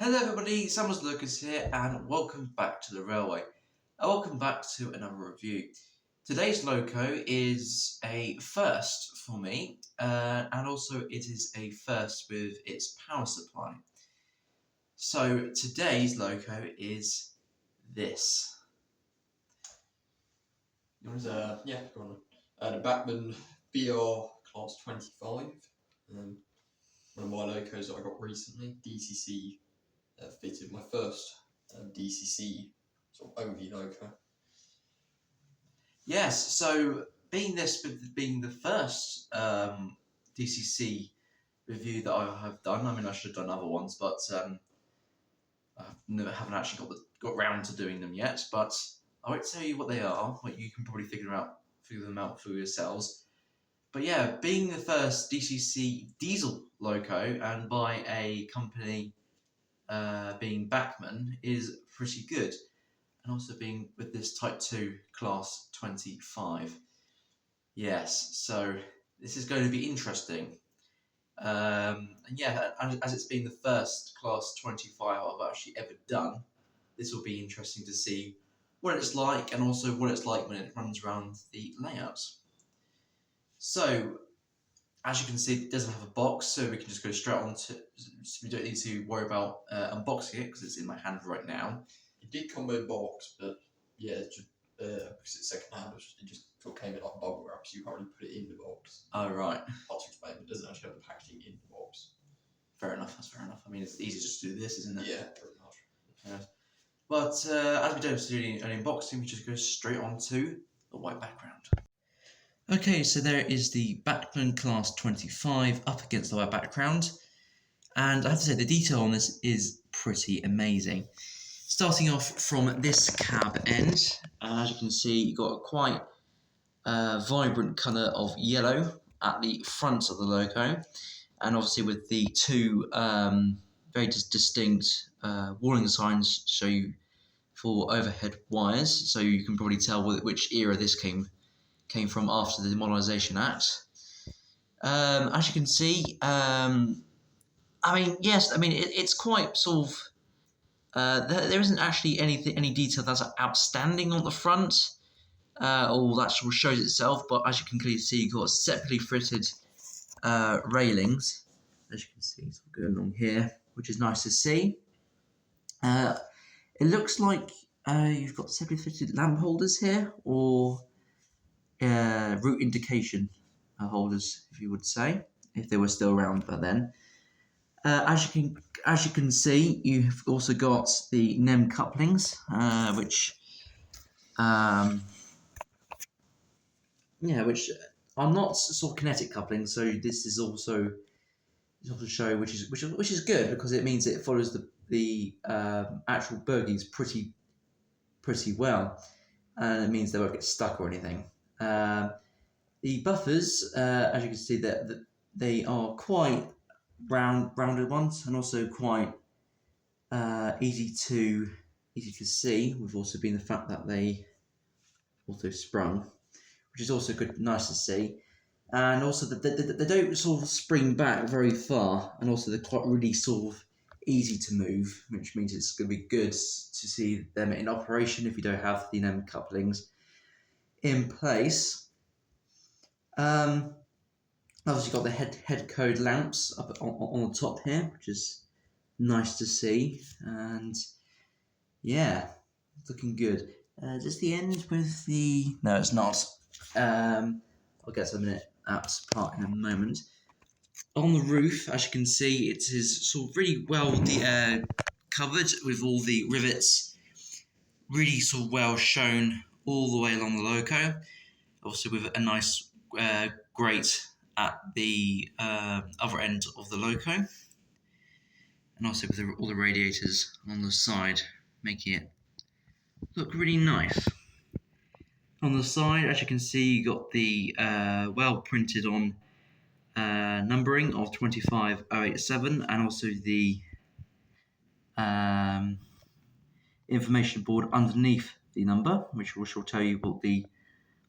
Hello everybody, Samuels Lucas here and welcome back to the railway. Welcome back to another review. Today's loco is a first for me and also it is a first with its power supply. So today's loco is this. Go on. The Bachmann BR Class 25. One of my locos that I got recently. DCC fitted my first DCC sort of OV loco. Yes, so being the first DCC review that I have done, I mean I should have done other ones, but I haven't actually got round to doing them yet, but I won't tell you what they are. But you can probably figure them out for yourselves. But yeah, being the first DCC diesel loco and by a company being Bachmann is pretty good, and also being with this Type 2 Class 25. Yes, so this is going to be interesting. And yeah, as it's been the first Class 25 I've actually ever done, this will be interesting to see what it's like and also what it's like when it runs around the layout. So, as you can see, it doesn't have a box, so we can just go straight on to, we don't need to worry about unboxing it because it's in my hand right now. It did come with a box, but yeah, just, because it's second hand, it just sort of came in like bubble wrap, so you can't really put it in the box. Oh, right. Hard to explain, it doesn't actually have the packaging in the box. Fair enough, that's fair enough. I mean, it's easy just to do this, isn't it? Yeah, pretty much. Yeah. But as we don't do an unboxing, we just go straight on to the white background. Okay, so there is the Bachmann Class 25 up against the white background. And I have to say, the detail on this is pretty amazing. Starting off from this cab end, as you can see, you've got a quite vibrant colour of yellow at the front of the loco. And obviously with the two very distinct warning signs show you for overhead wires, so you can probably tell which era this came from after the Modernisation Act. As you can see, I mean, yes, I mean it's quite sort of. There isn't actually any detail that's outstanding on the front, or that sort of shows itself. But as you can clearly see, you've got separately fitted railings, as you can see, sort of going along here, which is nice to see. It looks like you've got separately fitted lamp holders here, or route indication holders, if you would say, if they were still around by then. As you can see, you've also got the NEM couplings, which are not sort of kinetic couplings. So this is also show which is good because it means it follows the actual bogies pretty well, and it means they won't get stuck or anything. The buffers, as you can see, that they are quite rounded ones, and also quite easy to see. We've also been the fact that they also sprung, which is also good, nice to see, and also that they don't sort of spring back very far, and also they're quite really sort of easy to move, which means it's going to be good to see them in operation if you don't have the NEM couplings in place. Obviously got the head code lamps up on the top here, which is nice to see, and yeah, looking good. Does the end with the... No, it's not. I'll get to the apps part in a moment. On the roof, as you can see, it is sort of really well covered with all the rivets, really sort of well shown all the way along the loco. Also with a nice grate at the other end of the loco, and also with all the radiators on the side, making it look really nice. On the side, as you can see, you got the well printed on numbering of 25087, and also the information board underneath the number, which will tell you what the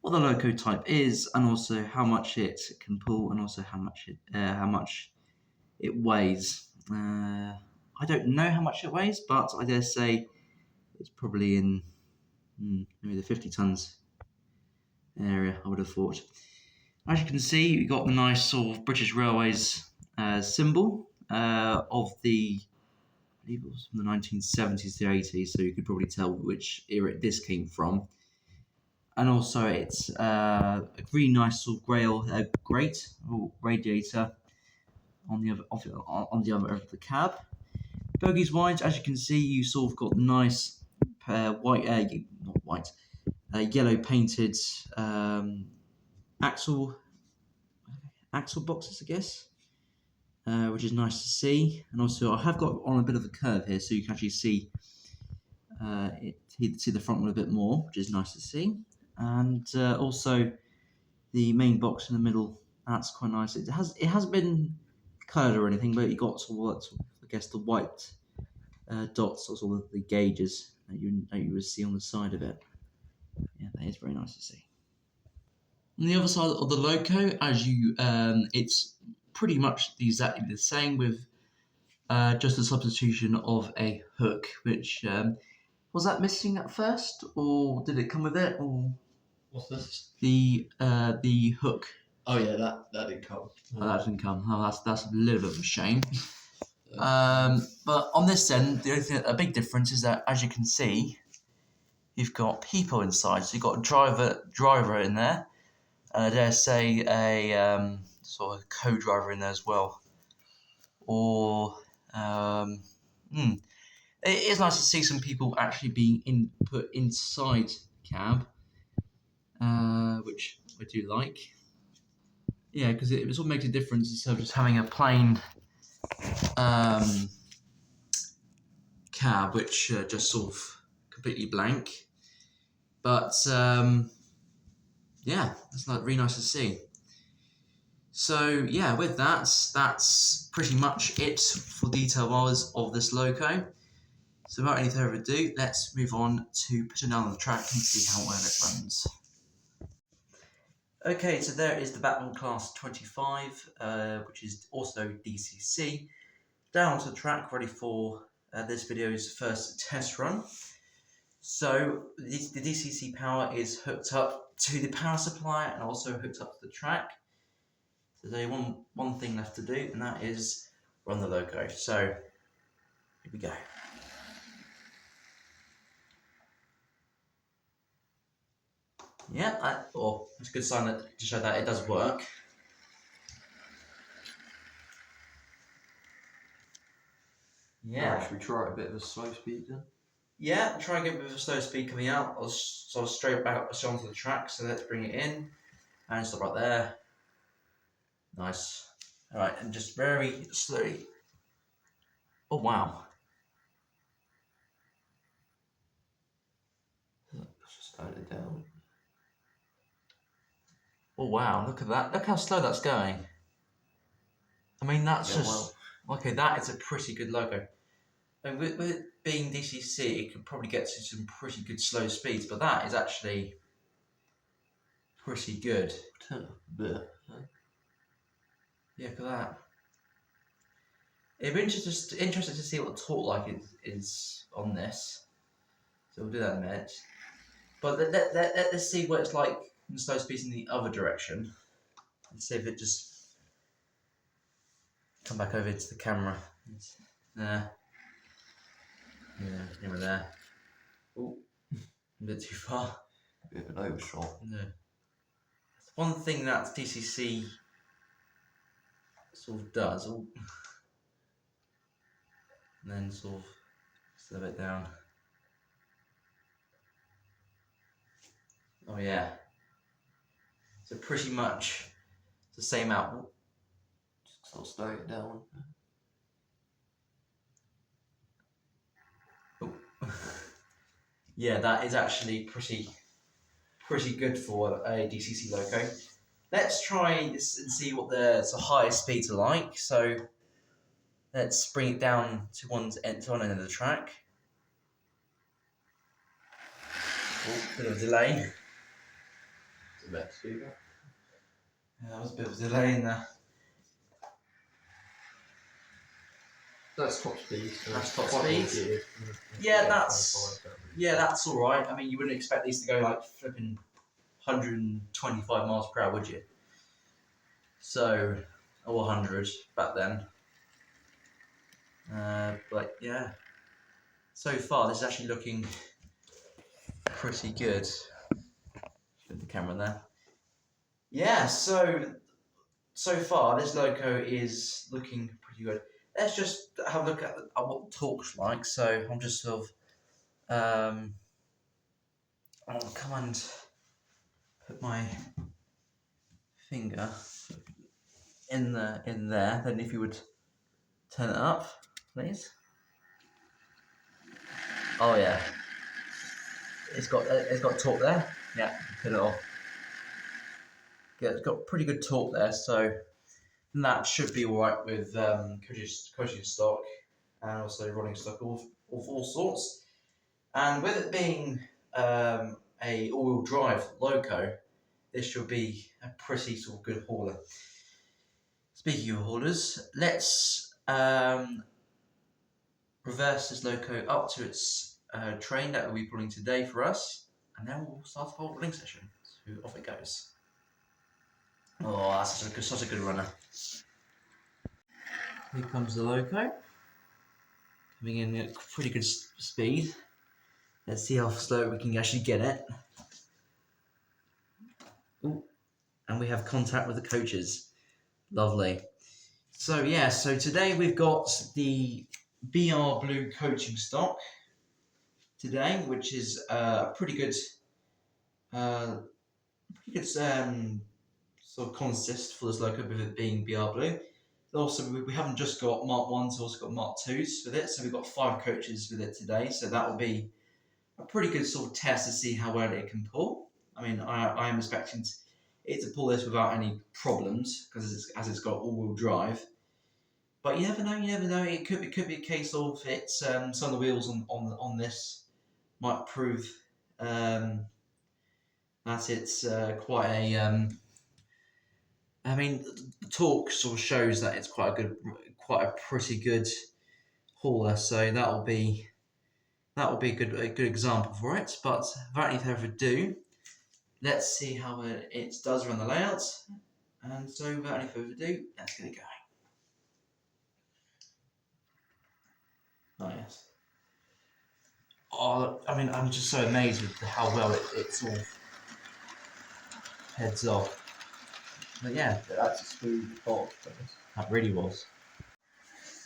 loco type is, and also how much it can pull, and also how much it weighs. I don't know how much it weighs, but I dare say it's probably in maybe the 50 tons area, I would have thought. As you can see, you've got the nice sort of British Railways symbol of the, I believe it was from the 1970s to 80s, so you could probably tell which era this came from. And also it's a really nice sort of grate or radiator on the other of the cab. Bogies wise, as you can see, you sort of got nice yellow painted axle boxes, I guess, which is nice to see. And also, I have got on a bit of a curve here, so you can actually see see the front wheel a bit more, which is nice to see. And also, the main box in the middle, that's quite nice. It hasn't been coloured or anything, but you got sort of, I guess, the white dots or sort of the gauges that you would see on the side of it. Yeah, that is very nice to see. On the other side of the loco, it's pretty much exactly the same with just a substitution of a hook, which was that missing at first, or did it come with it? Or What's this? The hook. Oh yeah, that didn't come. Oh, that didn't come. Oh, that's a little bit of a shame. But on this end, the only thing, a big difference is that, as you can see, you've got people inside. So you've got a driver in there, and I dare say a sort of co-driver in there as well. Or it is nice to see some people actually being put inside the cab, which I do like. Yeah, because it sort of makes a difference instead of just having a plain cab, which just sort of completely blank. But yeah, it's like really nice to see. So yeah, with that's pretty much it for detail-wise of this loco. So without any further ado, let's move on to putting down on the track and see how well it runs. Okay, so there is the Bachmann Class 25, which is also DCC, down to the track, ready for this video's first test run. So the DCC power is hooked up to the power supply and also hooked up to the track. So there's only one thing left to do, and that is run the loco. So here we go. Yeah, that's a good sign to show that it does work. Yeah. Should we try a bit of a slow speed then? Yeah, try and get a bit of a slow speed coming out. I'll sort of straight back onto the track, so let's bring it in. And stop right there. Nice. Alright, and just very slowly. Oh wow. Let's just slow it down. Oh wow, look at that. Look how slow that's going. I mean, that's just... Well. Okay, that is a pretty good logo. And with it being DCC, it could probably get to some pretty good slow speeds, but that is actually pretty good. Yeah, look at that. It'd be interesting to see what the torque like is on this. So we'll do that in a minute. But let's see what it's like in the slow speeds in the other direction. Let's see if it just come back over to the camera. There. Yeah, over there. Oh, a bit too far. a bit of an overshot. No. One thing that DCC sort of does, and then sort of slow it down. Oh yeah. So pretty much the same out. Just sort of slow it down. Oh. Yeah, that is actually pretty good for a DCC loco. Let's try and see what the highest speeds are like. So let's bring it down to one end of the track. Oh, bit of a delay. It's a bit speeder. Yeah, that was a bit of a delay in there. That's top speed. That's top quite speed. geared. Yeah, that's all right. I mean, you wouldn't expect these to go like flipping 125 miles per hour, would you? So, or 100 back then. But yeah, so far this is actually looking pretty good. Put the camera there. Yeah, so far this loco is looking pretty good. Let's just have a look at what torque's like. So I'm just sort of I'll come and put my finger in there. Then if you would turn it up, please. Oh yeah, it's got torque there. Yeah, turn it off. Yeah, it's got pretty good torque there, so that should be alright with coaching stock and also running stock of all sorts. And with it being a all-wheel drive loco, this should be a pretty sort of good hauler. Speaking of haulers, let's reverse this loco up to its train that we'll be pulling today for us, and then we'll start the hauling session. So off it goes. Oh, that's such a good runner. Here comes the loco, coming in at pretty good speed. Let's see how slow we can actually get it. Ooh, and we have contact with the coaches. Lovely. So yeah, so today we've got the BR Blue coaching stock today, which is pretty good sort of consist for this loco with it being BR Blue. Also, we haven't just got Mark 1s, we've also got Mark 2s with it, so we've got 5 coaches with it today, so that will be a pretty good sort of test to see how well it can pull. I mean, I am expecting it to pull this without any problems, because as it's got all-wheel drive. But you never know, it could be a case of it's some of the wheels on this might prove that it's quite a I mean, the torque sort of shows that it's quite a pretty good hauler. So that'll be a good example for it. But without any further ado, let's see how it does run the layout. And so without any further ado, let's get it going. Oh yes. Oh, I mean, I'm just so amazed with how well it sort of heads off. But yeah, That's a smooth torque. that really was.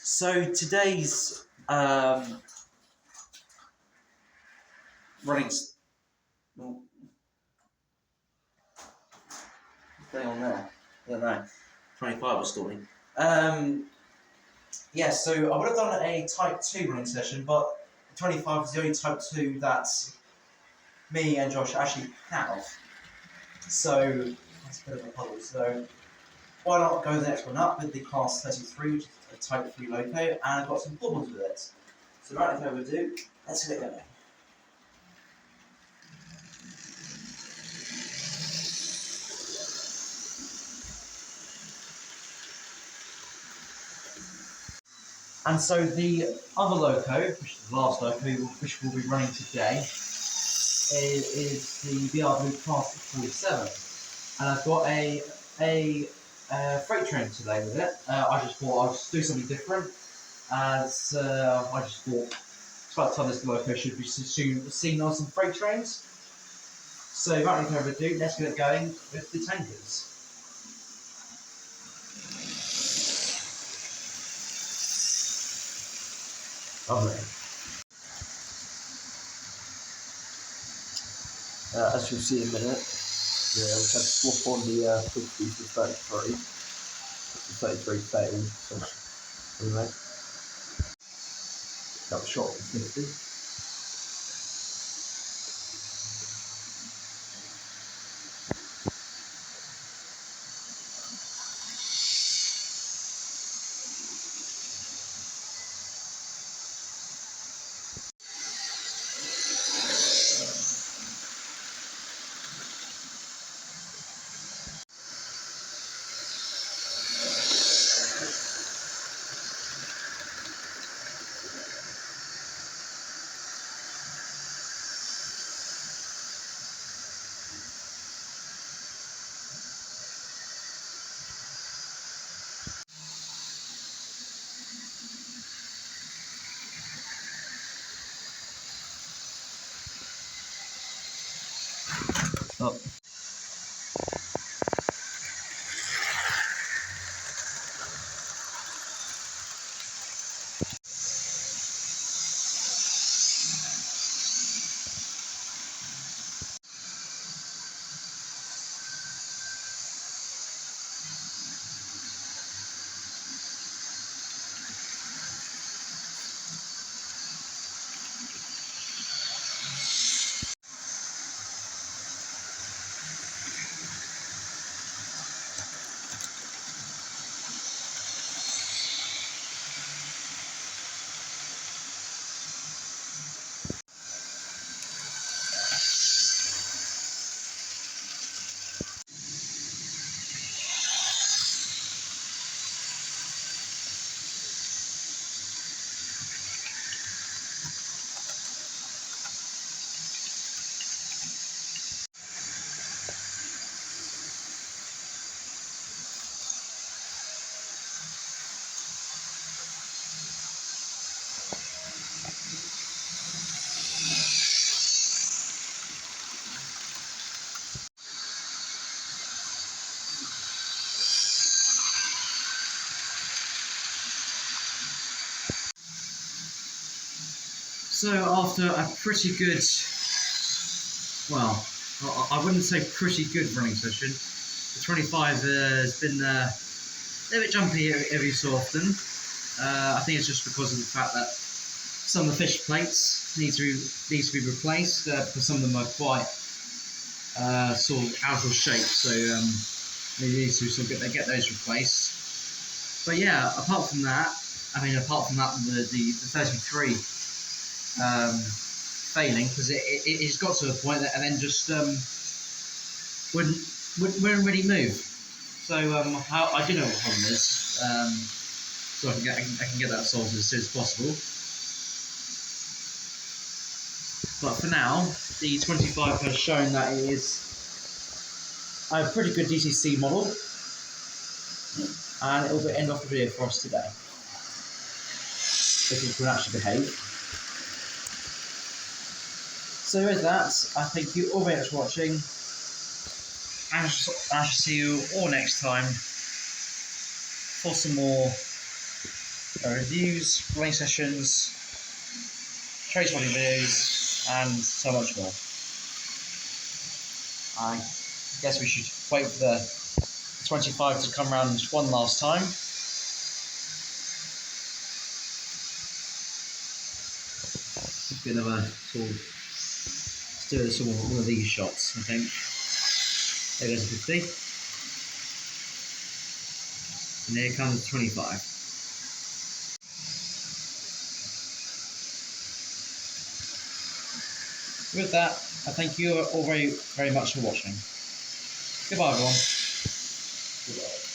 So today's running. Stay on there. I don't know. 25 was stalling. Yeah, so I would have done a Type 2 running session, but 25 is the only Type 2 that me and Josh actually have. So that's a bit of a puzzle. So why not go the next one up with the Class 33, which is a Type 3 loco, and I've got some problems with it. So without any further ado, let's get it going. And so the other loco, which is the last loco, which we'll be running today, is the BR Blue Class 47. And I've got a freight train today with it. I just thought I'll just do something different, as I just thought it's about time this loco should be soon seen on some freight trains. So without any further ado, let's get it going with the tankers. Lovely. As you'll see in a minute, yeah, we had to swap on the 50 to 33. The 33 failed, so anyway, that was shot for 50. Oh. So after a pretty good, well, I wouldn't say pretty good running session, the 25 has been a little bit jumpy every so often. I think it's just because of the fact that some of the fish plates need to be replaced because some of them are quite sort of out of shape, so they need to sort of get those replaced. But yeah, apart from that, the 33 failing because it's got to a point that and then just wouldn't really move. So how I do know what the problem is, so I can get that solved as soon as possible. But for now, the 25 has shown that it is a pretty good DCC model, and it will end off the video for us today. If it can actually behave. So with that, I thank you all very much for watching, and I shall see you all next time for some more reviews, running sessions, trace running videos, and so much more. I guess we should wait for the 25 to come around one last time. Let's get another sort of do sort of one of these shots, I think. There goes a 50. And here comes 25. With that, I thank you all very, very much for watching. Goodbye, everyone. Goodbye.